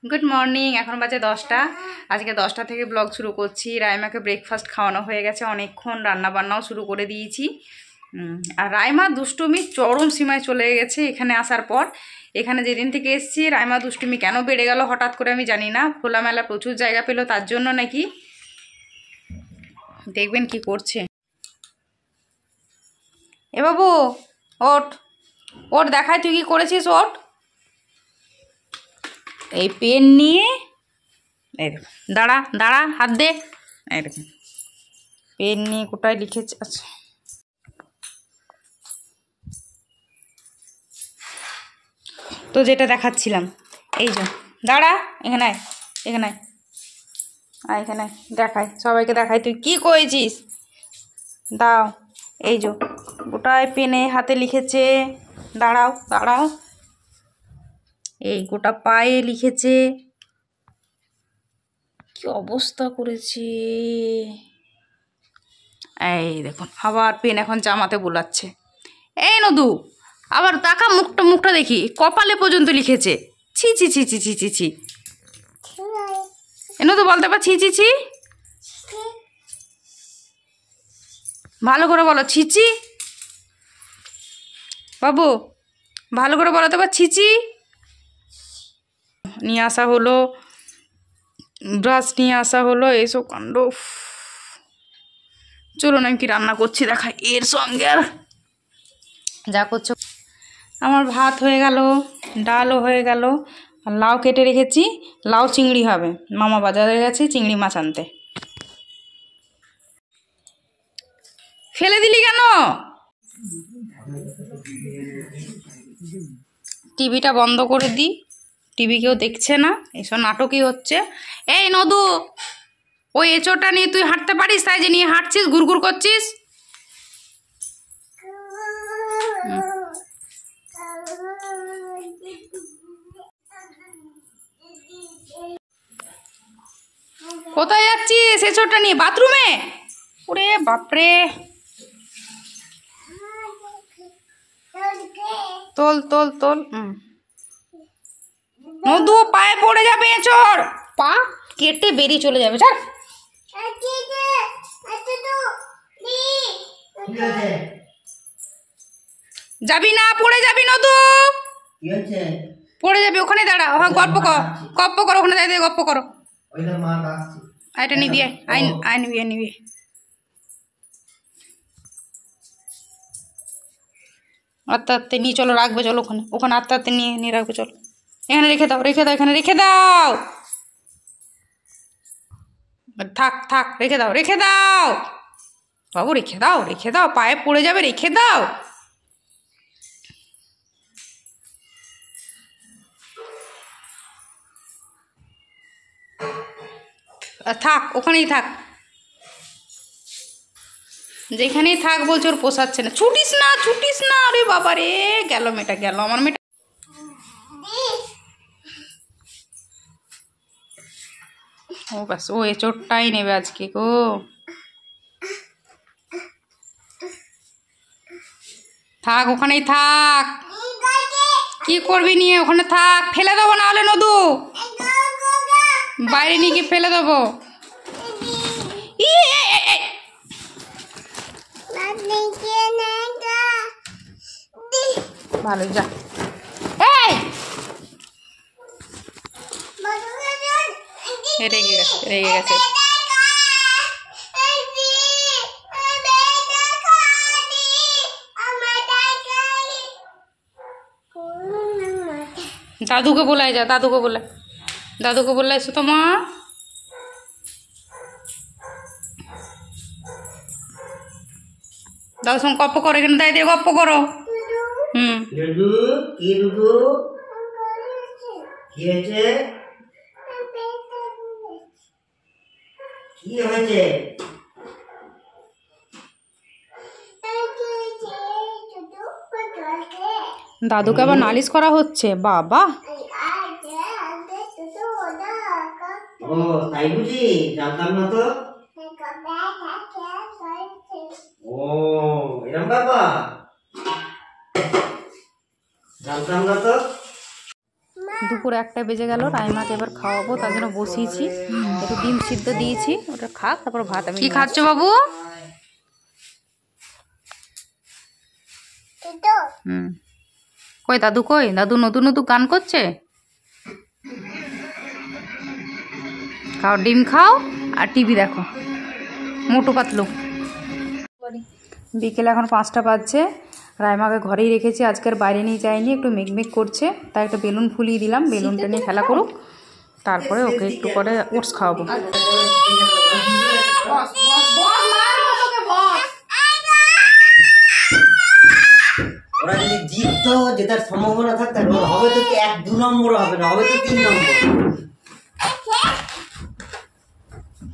Good morning. এখন বাজে 10টা। আজকে 10টা থেকে ব্লগ শুরু করছি। রাইমাকে ব্রেকফাস্ট খাওয়ানো হয়ে গেছে, অনেকক্ষণ রান্নাবান্নাও শুরু করে দিয়েছি। আর রাইমা দুষ্টুমি চরম সীমায় চলে গেছে এখানে আসার পর। এখানে যেদিন থেকে এসেছি রাইমা দুষ্টুমি কেন বেড়ে গেল হঠাৎ করে আমি জানি না। খোলামেলা প্রচুর জায়গা পেলো তার জন্য নাকি। দেখবেন কি করছে। এ বাবু ওঠ ওঠ, দেখায় তুই কি করেছিস, ওঠ। এই পেন নিয়ে এই দেখ, দাঁড়া দাঁড়া, হাত দে। এই দেখুন পেন নিয়ে কোটায় লিখেছে। আচ্ছা তো যেটা দেখাচ্ছিলাম, এই যে দাঁড়া, এখানে আয়, এখানে আয়, আয় এখানে আয়, দেখাই সবাইকে, দেখাই তুই কি করেছিস। দাও, এই যে গোটায় পেনে হাতে লিখেছে। দাঁড়াও দাঁড়াও, এই গোটা পায়ে লিখেছে। কি অবস্থা করেছে। এই দেখুন আবার পেন এখন জামাতে বোলাচ্ছে। এই নদু আবার তাকা, মুখটা দেখি, কপালে পর্যন্ত লিখেছে। ছি ছি ছি ছি ছি ছি ছি। এ নদু বলতে পার ছি ছি ছি, ভালো করে বলো ছিচি। বাবু ভালো করে বলো তো বা ছিচি। নিয়ে আসা হলো, ব্রাশ নিয়ে আসা হলো, এইসব কাণ্ড। চলুন আমি কি রান্না করছি দেখাই এর সঙ্গে। আর যা করছো, আমার ভাত হয়ে গেল, ডালও হয়ে গেল, আর লাউ কেটে রেখেছি। লাউ চিংড়ি হবে, মামা বাজারে গেছে চিংড়ি মাছ আনতে। ফেলে দিলি কেন? টিভিটা বন্ধ করে দি, টিভি কেউ দেখছে না, এসব নাটকই হচ্ছে। এই নদু, ওই এঁচোড়টা নিয়ে তুই হাঁটতে পারিস, তাই যে নিয়ে হাঁটছিস, ঘুরঘুর করছিস। কোথায় যাচ্ছিস এঁচোড়টা নিয়ে? বাথরুমে? ওরে বাপরে, তোল তোল তোল। নদু পায়ে পড়ে যাবে এঁচোড়, পা কেটে বেরিয়ে চলে যাবে। ছাড়, যাবি না, পড়ে যাবি নদু, পড়ে যাবি। ওখানে দাঁড়া, গল্প কর, গপ্প করো, ওখানে দাঁড়িয়ে গপ্প করো। এটা নিবি, আয় নিবি, নিবি। আস্তে আস্তে নিয়ে চলো, রাখবে চলো ওখানে, ওখানে আস্তে আস্তে নিয়ে নিয়ে রাখবে চলো। এখানে রেখে দাও, রেখে দাও, এখানে রেখে দাও। থাক থাক, রেখে দাও, রেখে দাও বাবু, রেখে দাও, রেখে দাও, পায়ে পড়ে যাবে, রেখে দাও। থাক, ওখানেই থাক, যেখানেই থাক বলছে। ওর পোষাচ্ছে না, ছুটিস না, ছুটিস না। আরে বাবা রে, গেল মেয়েটা, গেল আমার মেয়েটা। ও ব্যাস, ও এঁচোড়টাই নেবে আজকে গো। থাক, ওখানেই থাক। কি করবি নিয়ে? ওখানে থাক, ফেলে দেবো না হলে নদু, বাইরে নিয়ে গিয়ে ফেলে দেবো। ভালো, যা। এই রেগে গেছে, রেগে গেছে। দাদুকে বলাই, যা দাদুকে বলে, দাদুকে বললে এসো তো মা। দাদুর সঙ্গে গপ্প করো, এখানে দাঁড়িয়ে দিয়ে গপ্প করো। দাদুকে আবার নালিশ করা হচ্ছে, বাবা। ও তাই বুঝি, জানতাম না তো। ও এরকম ব্যাপার, জানতাম না তো। দুপুর দুপুর 1টা বেজে গেল। রাইমাকে এবার খাওয়াবো, তার জন্য বসিয়েছি। একটু ডিম সিদ্ধ দিয়েছি, ওটা খাক, তারপর ভাত। আমি কি খাচ্ছ বাবু? কই দাদু? কই দাদু? নতুন নতুন গান করছে। খাও, ডিম খাও আর টিভি দেখো, মোটু পাতলু। বিকেলে এখন 5টা বাজছে। রাইমাকে ঘরেই রেখেছি, আজকের বাইরে নিয়ে যাইনি, একটু মেঘমেঘ করছে, তাই একটা বেলুন ফুলিয়ে দিলাম। বেলুনটা নিয়ে খেলা করুক, তারপরে ওকে একটু পরে ওটস খাওয়াবো। ওরা যদি জিততো, জেতার সম্ভাবনা থাকতো, হবে তো 1-2 নম্বর হবে না, হবে তো 3 নম্বর।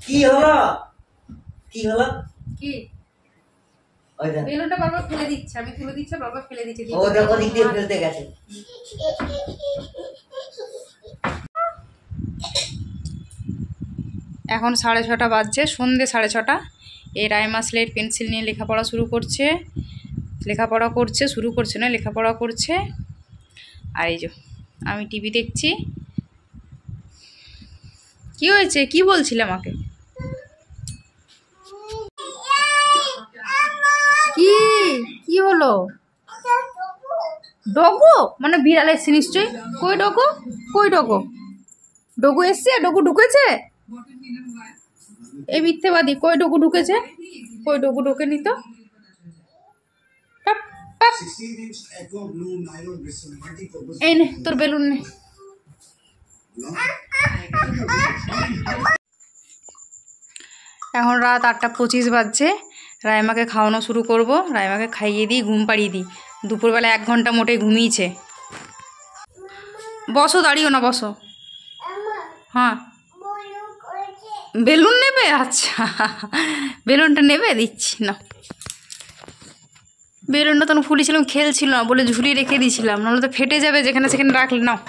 কি হলো? কি হলো? কি বেলুনটা বারবার ফেলে দিচ্ছে, আমি তুলে দিচ্ছি, বারবার ফেলে দিচ্ছে। ও দেখো, দিক দিয়ে ফেলতে গেছে। এখন 6:30 বাজছে, সন্ধ্যে 6:30। এই রাইমা স্লেট পেন্সিল নিয়ে লেখাপড়া শুরু করছে। লেখাপড়া করছে। আর এই যে আমি টিভি দেখছি। কি হয়েছে? কি বলছিলে আমাকে? কি কি হলো? ডগু মানে বিড়াল এসছে নিশ্চয়ই। কই ডগু? কই ডগু? ডগু এসছে? ডগু ঢুকেছে? এই মিথ্যেবাদী, কই ডগু ঢুকেছে? কই ডগু ঢোকে নি তো? এই নে তোর বেলুন নে। এখন রাত 8:25 বাজছে। রাইমাকে খাওয়ানো শুরু করব। রাইমাকে খাইয়ে দিই, ঘুম পাড়িয়ে দিই। দুপুরবেলা 1 ঘন্টা মোটেই ঘুমিয়েছে। বসো, দাঁড়িও না, বসো। হ্যাঁ, বেলুন নেবে? আচ্ছা, বেলুনটা নেবে, দিচ্ছি না। বেলুনটা তখন ফুলিয়েছিলাম, খেলছিল না বলে ঝুলিয়ে রেখে দিয়েছিলাম, নাহলে তো ফেটে যাবে যেখানে সেখানে রাখলে। নাও,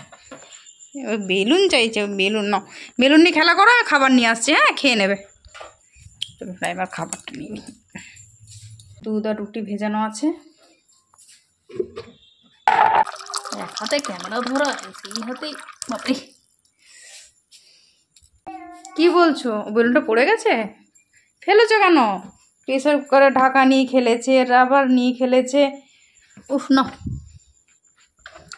বেলুন চাইছে, বেলুন নাও। বেলুন নিয়ে খেলা করো, খাবার নিয়ে আসছে। হ্যাঁ, খেয়ে নেবে। এবার খাবারটা নিয়ে নিই। দুধ আর রুটি ভেজানো আছে। এক হাতে ক্যামেরা ধরা, সেই হাতেই। বাপরে, কি বলছো? বেলুনটা পড়ে গেছে? ফেলেছো কেন? প্রেসার কুকারে ঢাকা নিয়ে খেলেছে, রাবার নিয়ে খেলেছে। উফ, না,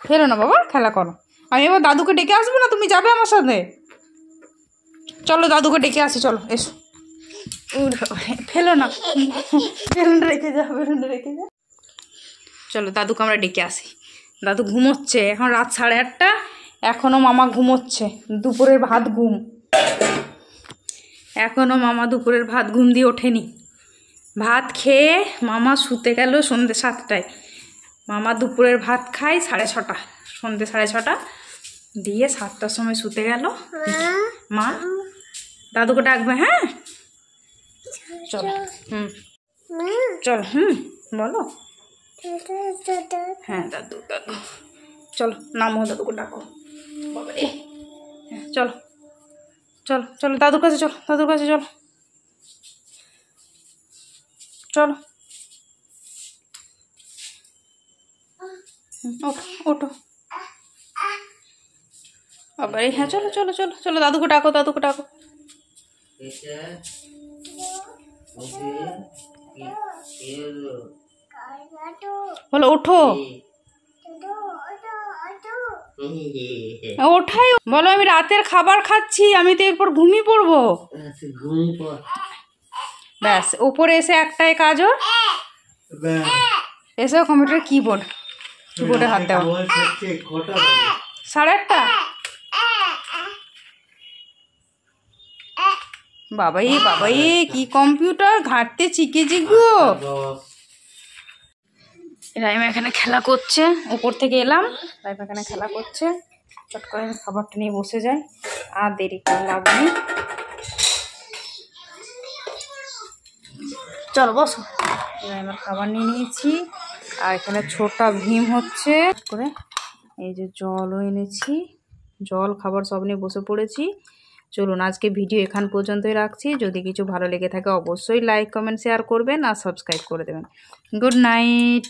ফেলো না বাবা, খেলা করো। আমি এবার দাদুকে ডেকে আসবো না? তুমি যাবে আমার সাথে? চলো দাদুকে ডেকে আসি, চলো এসো। ফেলো না, বেলুনটা রেখে যা, বেলুনটা রেখে যা। চলো দাদুকে আমরা ডেকে আসি। দাদু ঘুমোচ্ছে, এখন রাত 8:30। এখনও মামা ঘুমোচ্ছে। দুপুরের ভাত ঘুম, এখনও মামা দুপুরের ভাত ঘুম দিয়ে ওঠেনি। ভাত খেয়ে মামা শুতে গেল সন্ধ্যে 7টায়। মামা দুপুরের ভাত খায় 6:30, সন্ধ্যে 6:30 দিয়ে 7টার সময় শুতে গেল। মা দাদুকে ডাকবে? হ্যাঁ চল। চল, বলো। হ্যাঁ, দাদু দাদু, চলো নামো, দাদুকে ডাকো। বাবা রে, হ্যাঁ চলো চলো চলো, দাদুর কাছে চলো, দাদুর কাছে চলো, চলো। ওঠো ওঠো বাবা রে, হ্যাঁ চলো চলো চলো চলো, দাদুকে ডাকো, দাদুকে ডাকো। বলো ওঠো, ওঠাই। বলো আমি রাতের খাবার খাচ্ছি, আমি তো এরপর ঘুমিয়ে পড়বো। ব্যাস, ওপরে এসে একটাই কাজ ওর, এসে কম্পিউটার কিবোর্ডে হাত দেওয়া। 8:30। বাবাই বাবাই, কি কম্পিউটার ঘাঁটতে শিখেছি গো। রাইমা এখানে খেলা করছে, উপর থেকে এলাম, রাইমা এখানে খেলা করছে। চট করে খাবারটা নিয়ে বসে যায়, আর দেরি করে লাভ নেই। চলো বসো। রাইমার খাবার নিয়ে নিয়েছি, আর এখানে ছোটা ভীম হচ্ছে করে। এই যে জলও এনেছি, জল খাবার সব নিয়ে বসে পড়েছি। চলুন আজকে ভিডিও এখান পর্যন্তই রাখছি। যদি কিছু ভালো লেগে থাকে অবশ্যই লাইক কমেন্ট শেয়ার করবেন আর সাবস্ক্রাইব করে দেবেন। Good night.